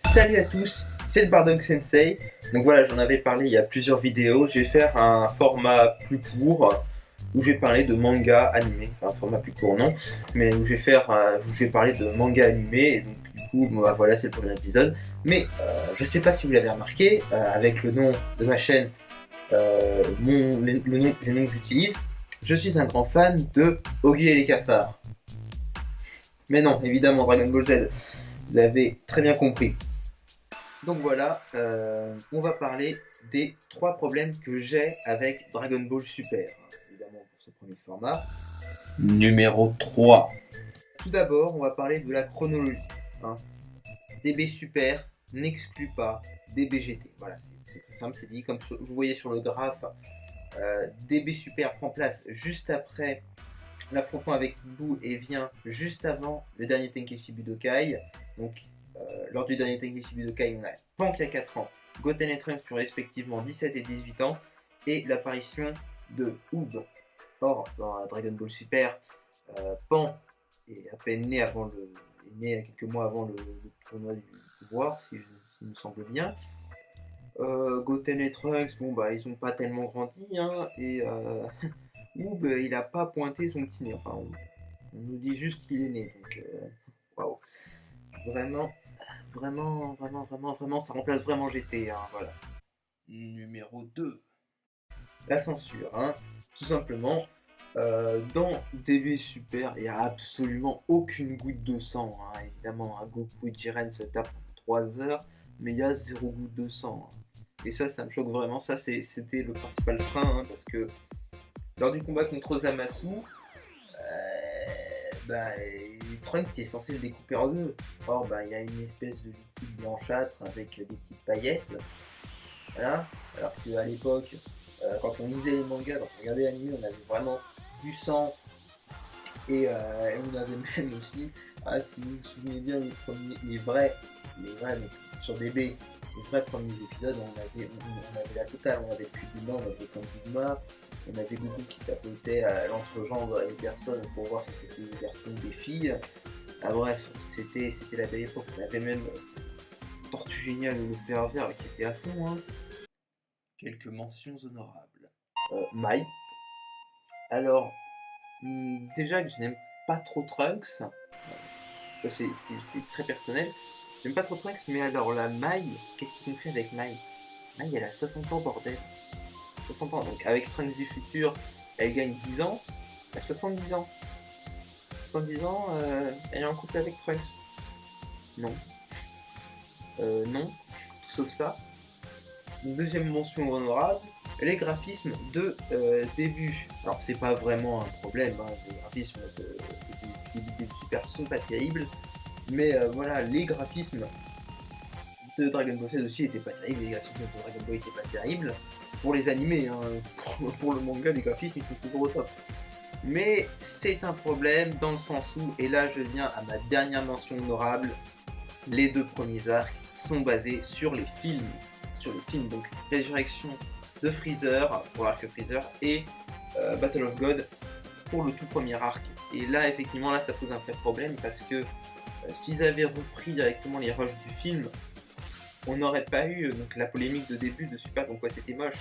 Salut à tous, c'est le Bardock Sensei. Donc voilà, j'en avais parlé il y a plusieurs vidéos. Je vais faire un format plus court où je vais parler de manga animé. Enfin, un format plus court, non, mais où je vais parler de manga animé. Et donc, du coup, bah, voilà, c'est le premier épisode. Mais je sais pas si vous l'avez remarqué, avec le nom de ma chaîne, le nom que j'utilise, je suis un grand fan de Oggy et les cafards. Mais non, évidemment, Dragon Ball Z, vous avez très bien compris. Donc voilà, on va parler des 3 problèmes que j'ai avec Dragon Ball Super, évidemment pour ce premier format. Numéro 3. Tout d'abord, on va parler de la chronologie. Hein. DB Super n'exclut pas DB GT. Voilà, c'est très simple, c'est dit. Comme vous voyez sur le graphe, DB Super prend place juste après l'affrontement avec Buu et vient juste avant le dernier Tenkaichi Budokai. Donc lors du dernier Tenkaichi Budokai, on a Pan qui a 4 ans, Goten et Trunks qui ont respectivement 17 et 18 ans, et l'apparition de Oob. Or, dans Dragon Ball Super, Pan est à peine né, quelques mois avant le tournoi du pouvoir, si il me semble bien. Goten et Trunks, bon bah ils ont pas tellement grandi, hein, et Oob il a pas pointé son petit nez, enfin on nous dit juste qu'il est né, donc waouh, vraiment vraiment, ça remplace vraiment GT, hein, voilà. Numéro 2. La censure, hein. Tout simplement, dans DB Super, il n'y a absolument aucune goutte de sang, hein. Évidemment, hein, Goku et Jiren se tapent 3 heures, mais il y a 0 goutte de sang. Hein. Et ça me choque vraiment. Ça, c'était le principal frein, hein, parce que lors du combat contre Zamasu, bah, Trunks est censé le découper en deux. Or, bah, il y a une espèce de liquide blanchâtre avec des petites paillettes. Voilà. Alors qu'à l'époque, quand on lisait les mangas, quand on regardait l'anime, on avait vraiment du sang. Et on avait même aussi, si vous vous souvenez bien, les vrais, mais sur DB, les vrais premiers épisodes, on avait la totale, on avait plus de on avait 5 Bulma, on avait Goku qui tapotait à l'entrejambe les personnes pour voir si c'était des garçons ou des filles. Ah, bref, c'était la belle époque. On avait même Tortue Géniale ou le pervers qui était à fond. Hein. Quelques mentions honorables. Mai. Alors, déjà que je n'aime pas trop Trunks, ça c'est très personnel. J'aime pas trop Trunks, mais alors la Mai, qu'est-ce qu'ils ont fait avec Mai? Mai, elle a 60 ans, bordel. 60 ans, donc avec Trunks du futur, elle gagne 10 ans, elle a 70 ans. 70 ans, elle est en couple avec Trunks. Non. Non, tout sauf ça. Deuxième mention honorable, les graphismes de début. Alors c'est pas vraiment un problème, hein, les graphismes de Super sont pas terribles, mais voilà, les graphismes de Dragon Ball Z aussi étaient pas terribles, les graphismes de Dragon Ball étaient pas terribles. Pour les animés, hein, pour le manga, les graphismes ils sont toujours au top. Mais c'est un problème dans le sens où, et là je viens à ma dernière mention honorable, les 2 premiers arcs sont basés sur les films. Donc Résurrection de Freezer pour l'arc Freezer et Battle of God pour le tout premier arc. Et là, effectivement, là ça pose un vrai problème parce que s'ils avaient repris directement les rushs du film, on n'aurait pas eu donc, la polémique de début de Super, donc ouais, c'était moche.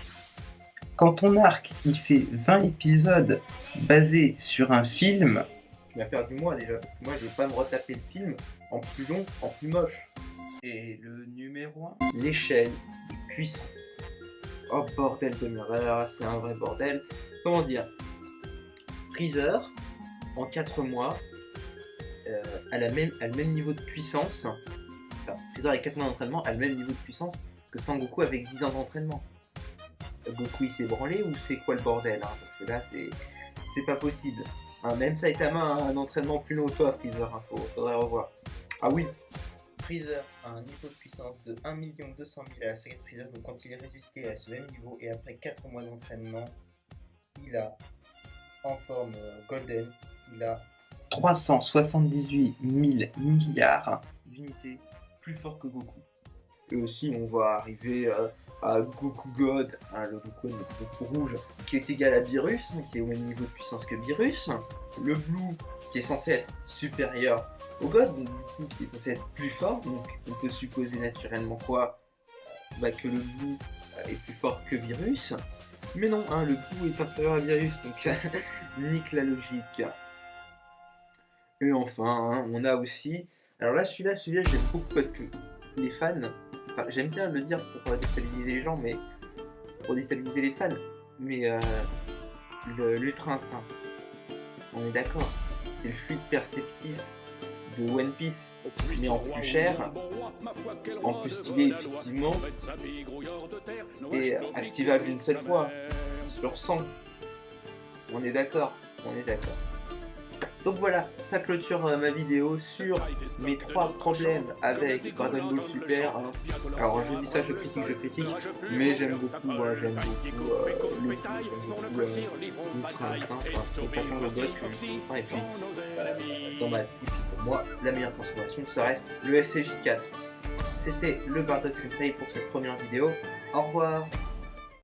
Quand ton arc il fait 20 épisodes basés sur un film, tu m'as perdu moi déjà, parce que moi je vais pas me retaper le film en plus long, en plus moche. Et le numéro 1, l'échelle de puissance. Oh bordel de merde, alors c'est un vrai bordel. Comment dire? Freezer, en 4 mois, a le même niveau de puissance. Enfin, Freezer avec 4 mois d'entraînement a le même niveau de puissance que Sangoku avec 10 ans d'entraînement. Goku il s'est branlé ou c'est quoi le bordel, hein? Parce que là c'est pas possible. Hein, même Saitama a un entraînement plus long que toi, Freezer, hein, faudrait revoir. Ah oui, Freezer a un niveau de puissance de 1 200 000 à la saga de Freezer, donc quand il est résisté à ce même niveau et après 4 mois d'entraînement, il a, en forme golden, il a 378 000 milliards d'unités plus fort que Goku. Et aussi, on va arriver à Goku God, hein, le Goku rouge, qui est égal à Beerus, qui est au même niveau de puissance que Beerus. Le Blue, qui est censé être supérieur au God, donc, du coup, qui est censé être plus fort, donc on peut supposer naturellement quoi? Que le Blue est plus fort que Virus. Mais non, hein, le Blue est inférieur à Virus, donc nique la logique. Et enfin, hein, on a aussi... Alors là, celui-là, j'aime beaucoup parce que les fans... Enfin, j'aime bien le dire pour déstabiliser les gens, mais... Pour déstabiliser les fans. Mais l'Ultra Instinct, on est d'accord. C'est le fluide perceptif de One Piece, mais en plus cher, en plus stylé effectivement, et activable une seule fois, sur 100. On est d'accord, on est d'accord. Donc voilà, ça clôture ma vidéo sur mes 3 problèmes avec Dragon Ball Super. Hein. Alors je dis ça, je critique, mais j'aime beaucoup, le Ultra Instinct, faut pas faire le bot, et puis pour moi, la meilleure transformation, ça reste le SCJ4. C'était le Bardock Sensei pour cette première vidéo. Au revoir.